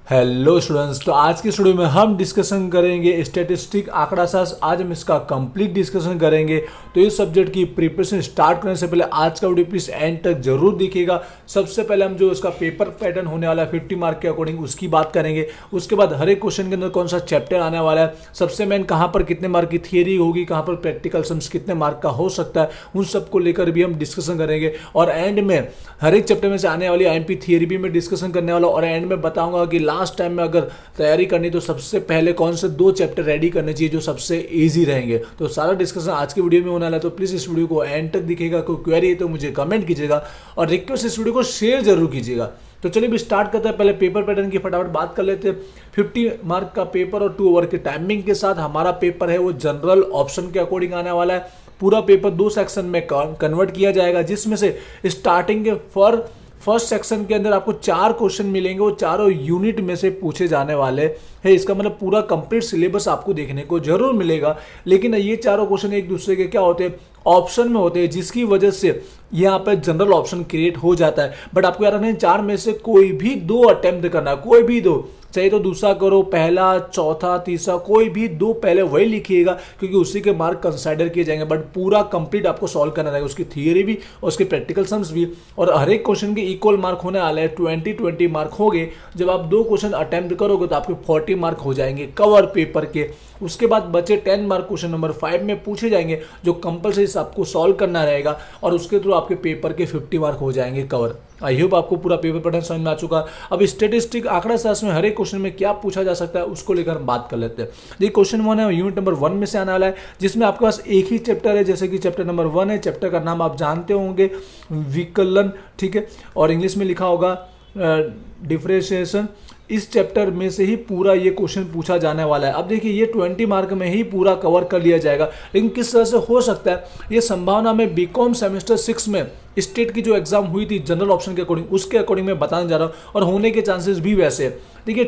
Hello students, तो आज की स्टूडियो में हम डिस्कशन करेंगे स्टैटिस्टिक आंकड़ा शास्त्र। आज हम इसका कंप्लीट डिस्कशन करेंगे। तो इस सब्जेक्ट की प्रिपरेशन स्टार्ट करने से पहले आज का वीडियो प्लीज एंड तक जरूर देखिएगा। सबसे पहले हम जो इसका पेपर पैटर्न होने वाला है 50 मार्क के अकॉर्डिंग उसकी बात करेंगे। उसके बाद हर एक क्वेश्चन के अंदर कौन सा चैप्टर आने वाला है, सबसे मेन कहाँ पर कितने मार्क की थियरी होगी, कहाँ पर प्रैक्टिकल सम्स कितने मार्क का हो सकता है, उन सबको लेकर भी हम डिस्कशन करेंगे। और एंड में हर एक चैप्टर में से आने वाली आईएमपी थियरी भी मैं डिस्कशन करने वाला हूँ। और एंड में बताऊंगा कि लास्ट टाइम में अगर तैयारी करनी तो सबसे पहले कौन से 2 चैप्टर रेडी करने चाहिए जो सबसे इजी रहेंगे। तो सारा डिस्कशन आज की वीडियो में होने वाला है। तो प्लीज इस वीडियो को एंड तक दिखेगा। कोई क्वेरी है तो मुझे कमेंट कीजिएगा और रिक्वेस्ट इस वीडियो को शेयर जरूर कीजिएगा। तो चलिए भी स्टार्ट करते हैं। पहले पेपर पैटर्न की फटाफट बात कर लेते हैं। 50 मार्क का पेपर और 2 आवर की टाइमिंग के साथ हमारा पेपर है वो जनरल ऑप्शन के अकॉर्डिंग आने वाला है। पूरा पेपर 2 सेक्शन में कन्वर्ट किया जाएगा, जिसमें से स्टार्टिंग के फर्स्ट सेक्शन के अंदर आपको 4 क्वेश्चन मिलेंगे। वो चारों यूनिट में से पूछे जाने वाले हैं। इसका मतलब पूरा कंप्लीट सिलेबस आपको देखने को जरूर मिलेगा। लेकिन ये चारों क्वेश्चन एक दूसरे के क्या होते हैं, ऑप्शन में होते हैं, जिसकी वजह से यहाँ पे जनरल ऑप्शन क्रिएट हो जाता है। बट आपको याद रखना है 4 में से कोई भी 2 अटेम्प्ट करना है, कोई भी 2, चाहे तो दूसरा करो, पहला, चौथा, तीसरा, कोई भी 2 पहले वही लिखिएगा क्योंकि उसी के मार्क कंसिडर किए जाएंगे। बट पूरा कंप्लीट आपको सॉल्व करना रहेगा, उसकी थियरी भी और उसके प्रैक्टिकल सम्स भी। और हर एक क्वेश्चन के इक्वल मार्क होने वाले हैं। 20-20 मार्क हो गए। जब आप 2 क्वेश्चन अटेम्प्ट करोगे तो आपके 40 मार्क हो जाएंगे कवर पेपर के। उसके बाद बचे 10 मार्क क्वेश्चन नंबर 5 में पूछे जाएंगे, जो कंपलसरी आपको सॉल्व करना रहेगा और उसके थ्रू आपके पेपर के 50 मार्क हो जाएंगे कवर। आई होप आपको पूरा पेपर पैटर्न समझ में आ चुका। अब स्टैटिस्टिक आंकड़ा शास्त्र में हर एक क्वेश्चन में क्या पूछा जा सकता है उसको लेकर हम बात कर लेते हैं। ये क्वेश्चन 1 है, यूनिट नंबर 1 में से आने वाला है, जिसमें आपके पास एक ही चैप्टर है। जैसे कि चैप्टर नंबर 1 है, चैप्टर का नाम आप जानते होंगे विकलन, ठीक है, और इंग्लिश में लिखा होगा डिफरेंशिएशन। इस चैप्टर में से ही पूरा ये क्वेश्चन पूछा जाने वाला है। अब देखिए ये 20 मार्क में ही पूरा कवर कर लिया जाएगा। लेकिन किस तरह से हो सकता है, ये संभावना में बीकॉम सेमेस्टर 6 में स्टेट की जो एग्जाम हुई थी जनरल ऑप्शन के अकॉर्डिंग, उसके अकॉर्डिंग मैं बताने जा रहा हूँ और होने के चांसेस भी वैसे है। देखिए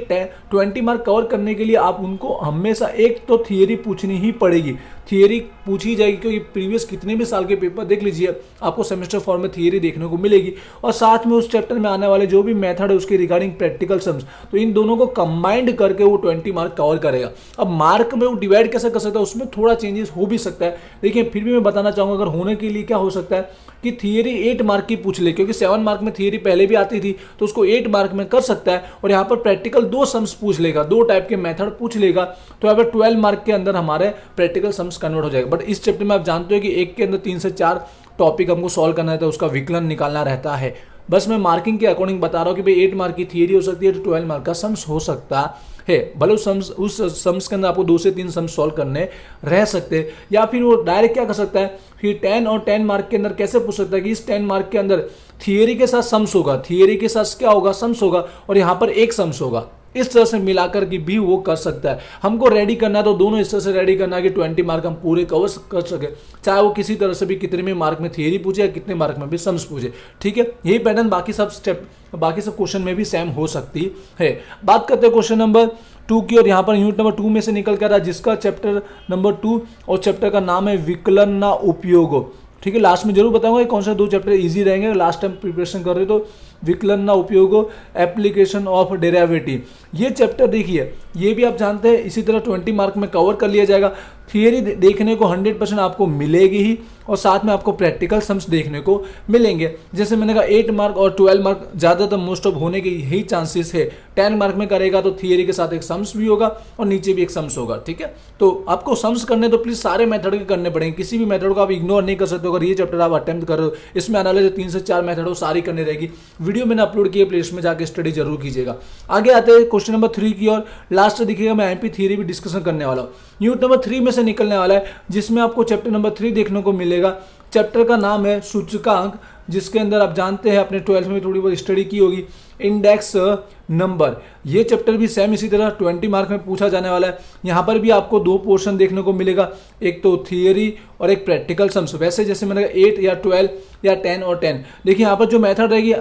20 मार्क कवर करने के लिए आप उनको हमेशा एक तो थियरी पूछनी ही पड़ेगी। थियरी पूछी जाएगी क्योंकि प्रीवियस कितने भी साल के पेपर देख लीजिए, आपको सेमेस्टर फॉर्म में थियरी देखने को मिलेगी। और साथ में उस चैप्टर में आने वाले जो भी मेथड है उसके रिगार्डिंग प्रैक्टिकल सम्स, तो इन दोनों को कंबाइंड करके वो 20 मार्क कवर करेगा। अब मार्क में वो डिवाइड कैसे कर सकता है, उसमें थोड़ा चेंजेस हो भी सकता है। देखिए फिर भी मैं बताना चाहूँगा अगर होने के लिए क्या हो सकता है कि थियरी 8 मार्क की पूछ ले, क्योंकि 7 मार्क में थियरी पहले भी आती थी तो उसको 8 मार्क में कर सकता है। और यहाँ पर प्रैक्टिकल 2 सम्स पूछ लेगा, 2 टाइप के मेथड पूछ लेगा, तो यहाँ पर 12 मार्क के अंदर हमारे प्रैक्टिकल सम्स कन्वर्ट हो जाएगा। बट इस चैप्टर में आप जानते हो कि एक के अंदर 3 से 4 टॉपिक हमको सॉल्व करना रहता है, उसका विकलन निकालना रहता है। बस मैं मार्किंग के अकॉर्डिंग बता रहा हूँ कि भाई 8 मार्क की थियरी हो सकती है तो 12 मार्क का सम्स हो सकता है। भले उस सम्स के अंदर आपको 2 से 3 सम्स सॉल्व करने रह सकते हैं। या फिर वो डायरेक्ट क्या कर सकता है, फिर 10 और 10 मार्क के अंदर कैसे पूछ सकता है कि इस 10 मार्क के अंदर थियरी के साथ सम्स होगा, थियरी के साथ क्या होगा, सम्स होगा, और यहाँ पर एक सम्स होगा। इस तरह से मिलाकर के भी वो कर सकता है। हमको रेडी करना है तो दोनों इस तरह से रेडी करना है कि 20 मार्क हम पूरे कवर कर सके, चाहे वो किसी तरह से भी कितने में मार्क में थियरी पूछे या कितने मार्क में भी सम्स पूछे। ठीक है, यही पैटर्न बाकी सब क्वेश्चन में भी सेम हो सकती है। बात करते हैं क्वेश्चन नंबर 2 की, और यहाँ पर यूनिट नंबर 2 में से निकल कर रहा है, जिसका चैप्टर नंबर 2 और चैप्टर का नाम है विकलन ना उपयोग। ठीक है, लास्ट में जरूर बताऊंगा कौन से 2 चैप्टर इजी रहेंगे। लास्ट टाइम प्रिपरेशन कर रहे तो विकलन ना उपयोग, एप्लीकेशन ऑफ डेरिवेटिव, ये चैप्टर देखिए, ये भी आप जानते हैं इसी तरह 20 मार्क में कवर कर लिया जाएगा। थियरी देखने को 100% आपको मिलेगी ही, और साथ में आपको प्रैक्टिकल सम्स देखने को मिलेंगे। जैसे मैंने कहा 8 मार्क और 12 मार्क ज़्यादातर मोस्ट ऑफ होने के यही चांसेस है। 10 मार्क में करेगा तो थियरी के साथ एक सम्स भी होगा और नीचे भी एक सम्स होगा। ठीक है, तो आपको सम्स करने तो प्लीज़ सारे मेथड के करने पड़ेंगे, किसी भी मेथड को आप इग्नोर नहीं कर सकते। अगर ये चैप्टर आप अटेम्प्ट कर रहे हो, इसमें आने वाले जो 3 से 4 मेथड हो सारी करनी रहेगी। वीडियो मैंने अपलोड किए, प्लेलिस्ट में जाकर स्टडी जरूर कीजिएगा। आगे आते हैं क्वेश्चन नंबर 3 की, और लास्ट देखिएगा मैं एमपी थियरी भी डिस्कशन करने वाला हूँ। यूनिट नंबर 3 में से निकलने वाला है, जिसमें आपको चैप्टर नंबर 3 देखने को मिलेगा। चैप्टर का नाम है सूचकांक, जिसके अंदर आप जानते हैं अपने 12th में थोड़ी बहुत स्टडी की होगी, इंडेक्स नंबर। ये चैप्टर भी सेम इसी तरह 20 मार्क में पूछा जाने वाला है। यहाँ पर भी आपको 2 पोर्शन देखने को मिलेगा, एक तो थियरी और एक प्रैक्टिकल सम्स। वैसे जैसे मैंने 8 या 12 या 10 और 10, देखिए यहाँ पर जो मेथड रहेगी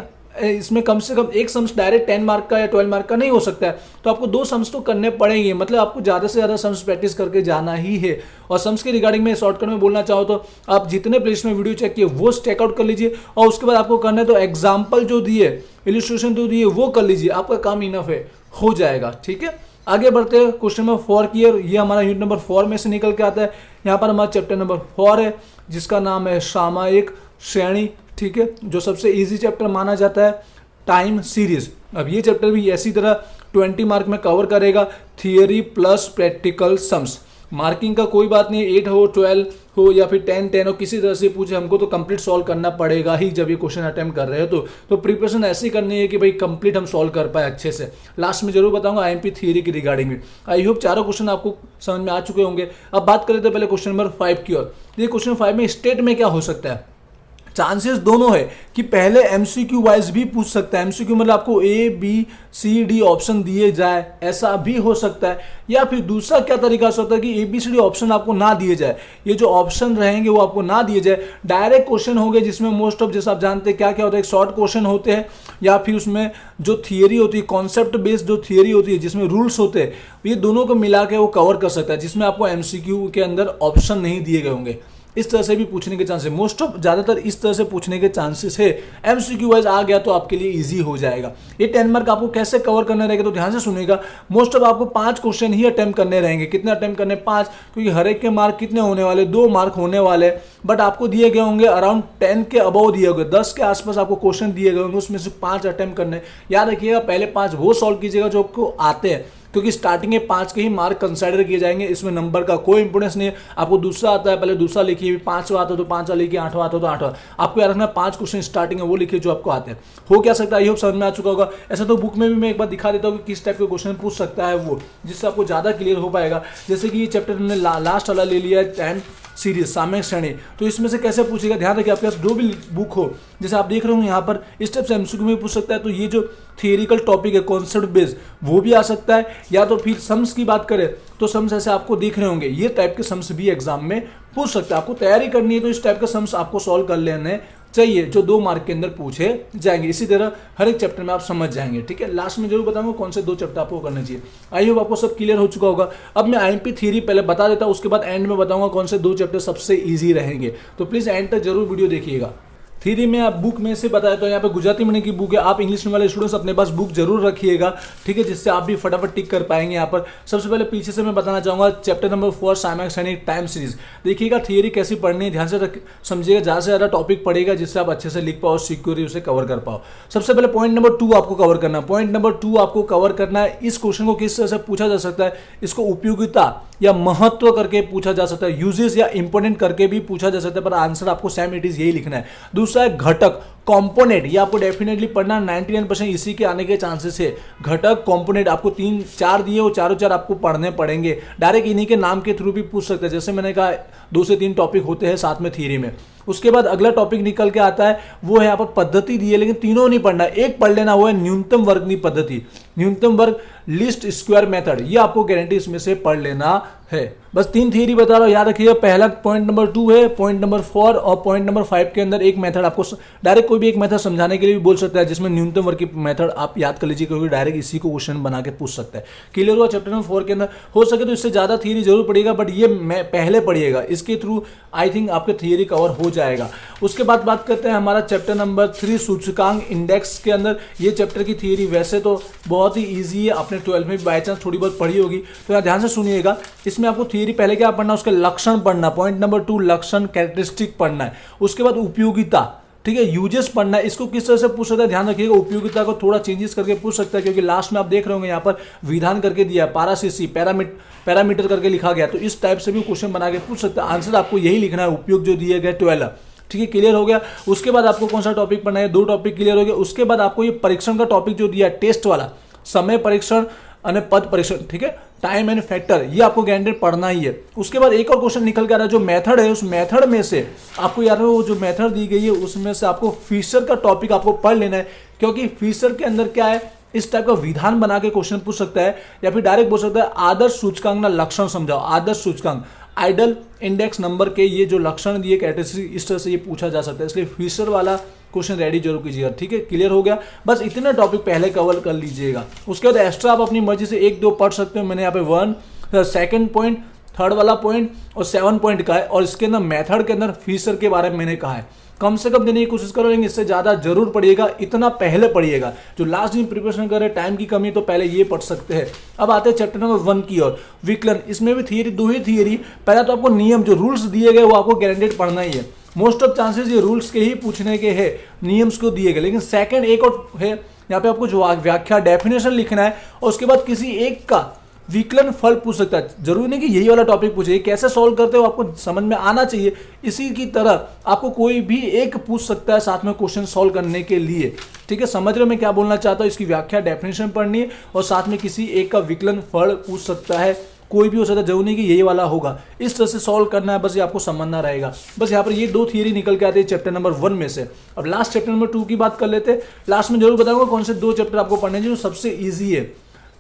इसमें कम से कम एक सम्स डायरेक्ट 10 मार्क का या 12 मार्क का नहीं हो सकता है, तो आपको 2 सम्स तो करने पड़ेंगे। मतलब आपको ज़्यादा से ज़्यादा सम्स प्रैक्टिस करके जाना ही है। और सम्स के रिगार्डिंग में शॉर्टकट में बोलना चाहो तो आप जितने प्लेलिस्ट में वीडियो चेक किए वो चेकआउट कर लीजिए, और उसके बाद आपको करना है तो एग्जाम्पल जो दिए, इलिस्ट्रेशन जो दिए वो कर लीजिए, आपका काम इनफ है। हो जाएगा। ठीक है, आगे बढ़ते हैं क्वेश्चन नंबर 4 की ओर। ये हमारा यूनिट नंबर 4 में से निकल के आता है। यहाँ पर हमारा चैप्टर नंबर 4 है जिसका नाम है सामयिक श्रेणी। ठीक है, जो सबसे इजी चैप्टर माना जाता है, टाइम सीरीज। अब ये चैप्टर भी ऐसी तरह 20 मार्क में कवर करेगा, theory plus practical sums. Marking का कोई बात नहीं, 8 हो 12 हो या फिर 10 हो, किसी तरह से पूछे हमको तो कंप्लीट सॉल्व करना पड़ेगा ही जब ये क्वेश्चन अटेम्प्ट कर रहे हो तो प्रिपरेशन ऐसी करनी है कि भाई कंप्लीट हम सॉल्व कर पाए अच्छे से। लास्ट में जरूर बताऊंगा आईएमपी थ्योरी की रिगार्डिंग में। आई होप चारों क्वेश्चन आपको समझ में आ चुके होंगे। अब बात करें तो पहले क्वेश्चन नंबर 5 की ओर। ये क्वेश्चन 5 में स्टेट में क्या हो सकता है, चांसेस दोनों है कि पहले एमसीक्यू वाइज भी पूछ सकता है। एमसीक्यू मतलब आपको A B C D option दिए जाए, ऐसा भी हो सकता है। या फिर दूसरा क्या तरीका हो सकता है कि A B C D option आपको ना दिए जाए, ये जो ऑप्शन रहेंगे वो आपको ना दिए जाए, डायरेक्ट क्वेश्चन होंगे जिसमें मोस्ट ऑफ जैसा आप जानते हैं क्या क्या होता है, शॉर्ट क्वेश्चन होते हैं या फिर उसमें जो थियरी होती है, कॉन्सेप्ट बेस्ड जो थियरी होती है जिसमें रूल्स होते हैं, ये दोनों को मिला के वो कवर कर सकता है, जिसमें आपको एमसीक्यू के अंदर ऑप्शन नहीं दिए गए होंगे। इस तरह से भी पूछने के चांसेस, मोस्ट ऑफ ज्यादातर इस तरह से पूछने के चांसेस है। एमसीक्यू वाइज आ गया तो आपके लिए इजी हो जाएगा। ये 10 मार्क आपको कैसे कवर करने रहेगा तो ध्यान से सुनिएगा। मोस्ट ऑफ आपको 5 क्वेश्चन ही अटेम्प्ट करने रहेंगे। कितने अटेम्प्ट करने, 5, क्योंकि हर एक के मार्क कितने होने वाले, 2 मार्क होने वाले। बट आपको दिए गए होंगे अराउंड 10 के अबव दिए होंगे, 10 के आसपास आपको क्वेश्चन दिए गए होंगे, उसमें से 5 अटेम्प्ट करने। याद रखिएगा पहले 5 वो सॉल्व कीजिएगा जो आपको आते हैं, क्योंकि स्टार्टिंग में 5 के ही मार्क कंसीडर किए जाएंगे। इसमें नंबर का कोई इंपोर्टेंस नहीं है। आपको दूसरा आता है, पहले दूसरा लिखिए, 5वां आता है तो 5वां लिखिए, 8वां आता है तो 8वां। आपको याद रखना 5 क्वेश्चन स्टार्टिंग है वो लिखिए जो आपको आते हैं। हो क्या सकता है, आई होप समझ में आ चुका होगा। ऐसा तो बुक में भी मैं एक बार दिखा देता हूँ कि किस टाइप के क्वेश्चन पूछ सकता है वो, जिससे आपको ज्यादा क्लियर हो पाएगा। जैसे कि ये चैप्टर हमने लास्ट वाला ले लिया है टाइम सीरीज, सामयिक श्रेणी, तो इसमें से कैसे पूछेगा, ध्यान रखिए आपके पास जो भी बुक हो, जैसे आप देख रहे हो यहाँ पर इस टाइप से एमसीक्यू में पूछ सकता है। तो ये जो थियरिकल टॉपिक है कॉन्सेप्ट बेस्ड वो भी आ सकता है, या तो फिर सम्स की बात करें तो सम्स ऐसे आपको दिख रहे होंगे, ये टाइप के सम्स भी एग्जाम में पूछ सकता है। आपको तैयारी करनी है तो इस टाइप के सम्स आपको सॉल्व कर लेने चाहिए जो 2 मार्क के अंदर पूछे जाएंगे। इसी तरह हर एक चैप्टर में आप समझ जाएंगे। ठीक है, लास्ट में जरूर बताऊंगा कौन से 2 चैप्टर आपको करने चाहिए। आई होप आपको सब क्लियर हो चुका होगा। अब मैं आईएमपी थ्योरी पहले बता देता हूं, उसके बाद एंड में बताऊंगा कौन से 2 चैप्टर सबसे इजी रहेंगे। तो प्लीज एंड तक जरूर वीडियो देखिएगा। थ्योरी में आप बुक में से बताया तो यहाँ पे गुजराती मीडियम की बुक है। आप इंग्लिश वाले स्टूडेंट्स अपने पास बुक जरूर रखिएगा, ठीक है, जिससे आप भी फटाफट टिक कर पाएंगे। यहाँ पर सबसे पहले पीछे से मैं बताना चाहूंगा चैप्टर नंबर 4 सामयिक श्रेणी टाइम सीरीज। देखिएगा थियरी कैसी पढ़नी है, ध्यान से समझिएगा, ज्यादा से ज्यादा टॉपिक पढ़ेगा जिससे आप अच्छे से लिख पाओ, सिक्योरली उसे कवर कर पाओ। सबसे पहले पॉइंट नंबर 2 आपको कवर करना है। पॉइंट नंबर 2 आपको कवर करना है, इस क्वेश्चन को किस तरह से पूछा जा सकता है, इसको उपयोगिता या महत्व करके पूछा जा सकता है, यूजेस या इंपोर्टेंट करके भी पूछा जा सकता है, पर आंसर आपको सेम इट इज यही लिखना है। दूसरा है घटक, कंपोनेंट, ये आपको डेफिनेटली पढ़ना, 99% इसी के आने के चांसेस है। घटक, कंपोनेंट आपको 3-4 दिए, वो चारों चार आपको पढ़ने पड़ेंगे। डायरेक्ट इन्हीं के नाम के थ्रू भी पूछ सकते हैं, जैसे मैंने कहा 2 से 3 टॉपिक होते हैं साथ में थ्योरी में। उसके बाद अगला टॉपिक निकल के आता है, वो है यहाँ पर पद्धति दी है, लेकिन तीनों नहीं पढ़ना, एक पढ़ लेना, वो है न्यूनतम वर्ग पद्धति, न्यूनतम वर्ग लिस्ट स्क्वायर मेथड, ये आपको गारंटी इसमें से पढ़ लेना है। बस 3 थियरी बता रहा हूं, याद रखिएगा। पहला पॉइंट नंबर 2 है, पॉइंट नंबर 4 और पॉइंट नंबर 5 के अंदर एक मेथड आपको डायरेक्ट कोई भी एक मेथड समझाने के लिए भी बोल सकता है, जिसमें न्यूनतम वर्ग की मेथड आप याद कर लीजिए, क्योंकि डायरेक्ट इसी को क्वेश्चन बना के पूछ सकता है। क्लियर हुआ चैप्टर नंबर 4 के अंदर। हो सके तो इससे ज्यादा थियरी जरूर पढ़िएगा, बट ये मैं पहले पढ़िएगा, इसके थ्रू आई थिंक आपके थियरी कवर हो जाएगा। उसके बाद बात करते हैं हमारा चैप्टर नंबर 3 सूचकांक इंडेक्स के अंदर। ये चैप्टर की थियरी वैसे तो बहुत ही ईजी है, आपने 12 में बाई चांस थोड़ी बहुत पढ़ी होगी, तो यहाँ ध्यान से सुनिएगा। इसमें आपको थियरी पहले क्या पढ़ना, उसके लक्षण पढ़ना, पॉइंट नंबर 2 लक्षण कैरेक्टरिस्टिक पढ़ना है। उसके बाद उपयोगिता, ठीक है, यूजेस पढ़ना है। इसको किस तरह से पूछ सकता है, ध्यान रखिएगा, उपयोगिता को थोड़ा चेंजेस करके पूछ सकता है, क्योंकि लास्ट में आप देख रहे होंगे यहाँ पर विधान करके दिया है, पारासीसी पैरामीटर करके लिखा गया, तो इस टाइप से भी क्वेश्चन बना के पूछ सकता है। आंसर आपको यही लिखना है, उपयोग जो दिए गए 12, ठीक है, क्लियर हो गया। उसके बाद आपको कौन सा टॉपिक पढ़ना है, 2 टॉपिक क्लियर हो गया। उसके बाद आपको ये परीक्षण का टॉपिक जो दिया टेस्ट वाला, समय परीक्षण और पद परीक्षण, ठीक है, टाइम एंड फैक्टर, ये आपको गारंटेड पढ़ना ही है। उसके बाद एक और क्वेश्चन निकल के आ रहा है, जो मेथड है, उस मेथड में से आपको याद है, वो जो मेथड दी गई है उसमें से आपको फिशर का टॉपिक आपको पढ़ लेना है, क्योंकि फिशर के अंदर क्या है, इस टाइप का विधान बना के क्वेश्चन पूछ सकता है, या फिर डायरेक्ट बोल सकता है आदर्श सूचकांक ना लक्षण समझाओ। आदर्श सूचकांक, आइडल इंडेक्स नंबर के ये जो लक्षण दिए कैरेक्टरिस्टिक, इस तरह से ये पूछा जा सकता है, इसलिए फिशर वाला क्वेश्चन रेडी जरूर कीजिएगा, ठीक है, क्लियर हो गया। बस इतना टॉपिक पहले कवर कर लीजिएगा। उसके बाद एक्स्ट्रा आप अपनी मर्जी से 1-2 पढ़ सकते हो। मैंने यहाँ पे 1 सेकंड पॉइंट, थर्ड वाला पॉइंट और 7 पॉइंट का है, और इसके अंदर मेथड के अंदर फिशर के बारे में मैंने कहा है। कम से कम देने की कोशिश करो, लेकिन इससे ज़्यादा जरूर पढ़िएगा, इतना पहले पढ़िएगा। जो लास्ट दिन प्रिपरेशन कर रहे हैं, टाइम की कमी, तो पहले ये पढ़ सकते हैं। अब आते हैं चैप्टर नंबर 1 की ओर, विकलन। इसमें भी थियरी, दो ही थियरी। पहला तो आपको नियम, जो रूल्स दिए गए वो आपको गारंटेड पढ़ना ही है। मोस्ट ऑफ चांसेस ये रूल्स के ही पूछने के हैं, नियम्स को दिए गए। लेकिन सेकंड एक और है, यहाँ पे आपको जो व्याख्या, डेफिनेशन लिखना है, और उसके बाद किसी एक का विकलन फल पूछ सकता है। जरूरी नहीं कि यही वाला टॉपिक पूछे, कैसे सॉल्व करते हो आपको समझ में आना चाहिए। इसी की तरह आपको कोई भी एक पूछ सकता है साथ में क्वेश्चन सॉल्व करने के लिए। ठीक है, समझ रहे हो मैं क्या बोलना चाहता हूँ। इसकी व्याख्या, डेफिनेशन पढ़नी है, और साथ में किसी एक का विकलन फल पूछ सकता है, कोई भी हो सकता है, जरूरी नहीं कि यही वाला होगा। इस तरह से सॉल्व करना है, बस ये आपको समझना रहेगा। बस यहाँ पर ये दो थियरी निकल के आते हैं चैप्टर नंबर 1 में से। अब लास्ट चैप्टर नंबर 2 की बात कर लेते हैं। लास्ट में जरूर बताऊंगा कौन से 2 चैप्टर आपको पढ़ने जो सबसे ईजी है।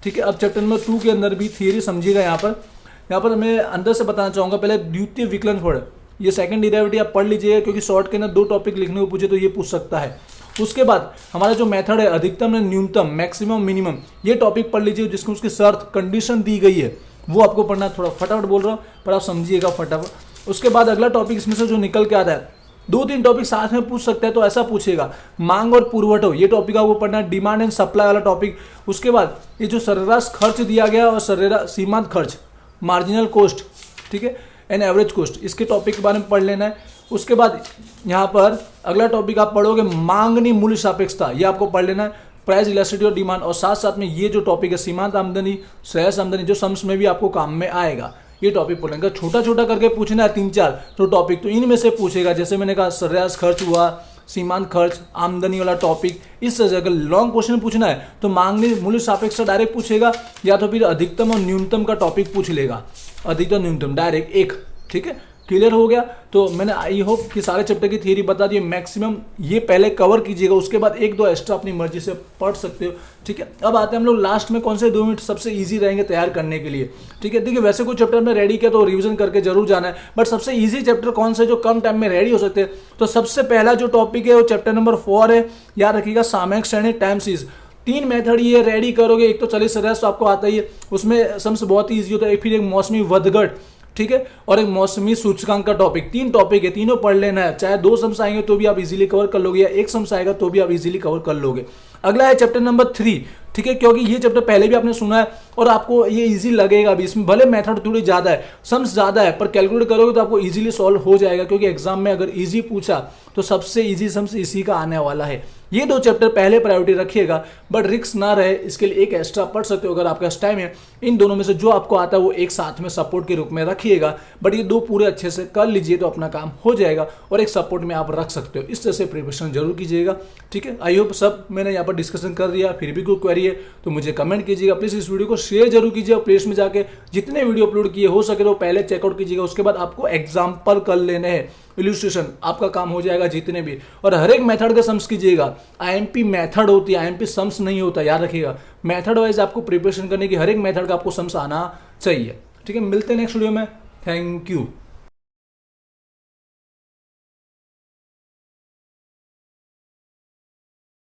ठीक है, अब चैप्टर नंबर 2 के अंदर भी थियरी समझिएगा। यहाँ पर मैं अंदर से बताना चाहूंगा, पहले द्वितीय विकलन फल, ये सेकंड डेरिवेटिव आप पढ़ लीजिएगा, क्योंकि शॉर्ट के अंदर 2 टॉपिक लिखने को पूछे तो ये पूछ सकता है। उसके बाद हमारा जो मेथड है, अधिकतम और न्यूनतम, मैक्सिमम मिनिमम, ये टॉपिक पढ़ लीजिए, जिसमें उसकी शर्त, कंडीशन दी गई है, वो आपको पढ़ना। थोड़ा फटाफट बोल रहा हूँ पर आप समझिएगा फटाफट। उसके बाद अगला टॉपिक इसमें से जो निकल के आता है, 2-3 टॉपिक साथ में पूछ सकते हैं, तो ऐसा पूछेगा। मांग और पुरवठो, ये टॉपिक आपको पढ़ना है। डिमांड एंड सप्लाई वाला टॉपिक। उसके बाद ये जो सरेराश खर्च दिया गया और सरेराश सीमांत खर्च, मार्जिनल कॉस्ट, ठीक है, एंड एवरेज कॉस्ट, इसके टॉपिक के बारे में पढ़ लेना है। उसके बाद यहाँ पर अगला टॉपिक आप पढ़ोगे, मांगनी मूल्य सापेक्षता, ये आपको पढ़ लेना है। प्राइस इलास्टिसिटी और डिमांड, और साथ साथ में ये जो टॉपिक है सीमांत आमदनी, सहज आमदनी, जो सम्स में भी आपको काम में आएगा, ये टॉपिक पढ़ेंगे। छोटा छोटा करके पूछना है 3-4 तो टॉपिक, तो इनमें से पूछेगा। जैसे मैंने कहा सरेराश खर्च हुआ, सीमांत खर्च, आमदनी वाला टॉपिक। इस तरह से अगर लॉन्ग क्वेश्चन पूछना है तो मांगनी मूल्य सापेक्षता डायरेक्ट पूछेगा, या तो फिर अधिकतम और न्यूनतम का टॉपिक पूछ लेगा। अधिकतम न्यूनतम डायरेक्ट एक। ठीक है, क्लियर हो गया। तो मैंने आई होप कि सारे चैप्टर की थियरी बता दी। मैक्सिमम ये पहले कवर कीजिएगा, उसके बाद 1-2 एक्स्ट्रा अपनी मर्जी से पढ़ सकते हो। ठीक है, अब आते हैं हम लोग लास्ट में कौन से 2 मिनट सबसे इजी रहेंगे तैयार करने के लिए। ठीक है, देखिए वैसे कोई चैप्टर में रेडी किया तो रिवीजन करके जरूर जाना है, बट सबसे इजी चैप्टर कौन से जो कम टाइम में रेडी हो सकते हैं, तो सबसे पहला जो टॉपिक है वो चैप्टर नंबर 4 है। याद रखिएगा, सामयिक श्रेणी, टाइम सीरीज। 3 मेथड ये रेडी करोगे। एक तो चलिए सरेराश तो आपको आता ही है, उसमें सम्स बहुत ही ईजी होता है। फिर एक मौसमी वधघट, ठीक है, और एक मौसमी सूचकांक का टॉपिक। 3 टॉपिक है, तीनों पढ़ लेना है। चाहे 2 सम्स आएंगे तो भी आप इजीली कवर कर लोगे, या 1 सम्स आएगा तो भी आप इजीली कवर कर लोगे। अगला है चैप्टर नंबर 3। ठीक है, क्योंकि ये चैप्टर पहले भी आपने सुना है और आपको ये इजी लगेगा भी। इसमें भले मेथड थोड़ी ज्यादा है, सम्स ज्यादा है, पर कैलकुलेट करोगे तो आपको इजीली सॉल्व हो जाएगा, क्योंकि एग्जाम में अगर इजी पूछा तो सबसे इजी सम्स इसी का आने वाला है। ये 2 चैप्टर पहले प्रायोरिटी रखिएगा, बट रिस्क ना रहे इसके लिए एक एक्स्ट्रा पढ़ सकते हो अगर आपका टाइम है। इन दोनों में से जो आपको आता है वो एक साथ में सपोर्ट के रूप में रखिएगा, बट ये 2 पूरे अच्छे से कर लीजिए तो अपना काम हो जाएगा, और एक सपोर्ट में आप रख सकते हो। इस तरह से प्रिपरेशन जरूर कीजिएगा। ठीक है, आई होप सब मैंने यहाँ पर डिस्कशन कर दिया। फिर भी कोई क्वेरी है तो मुझे कमेंट कीजिएगा। प्लीज इस वीडियो को शेयर जरूर कीजिएगा। प्लेलिस्ट में जाके जितने वीडियो अपलोड किए हो सके तो पहले चेकआउट कीजिएगा। उसके बाद आपको एग्जाम्पल कर लेने हैं, इल्यूस्ट्रेशन, आपका काम हो जाएगा जितने भी। और हर एक मेथड का सम्स कीजिएगा। आईएमपी मेथड होती है, आईएमपी सम्स नहीं होता, याद रखिएगा। मेथड वाइज आपको प्रिपरेशन करने की हर एक मेथड का आपको सम्स आना चाहिए। ठीक है, मिलते हैं नेक्स्ट वीडियो में। Thank you.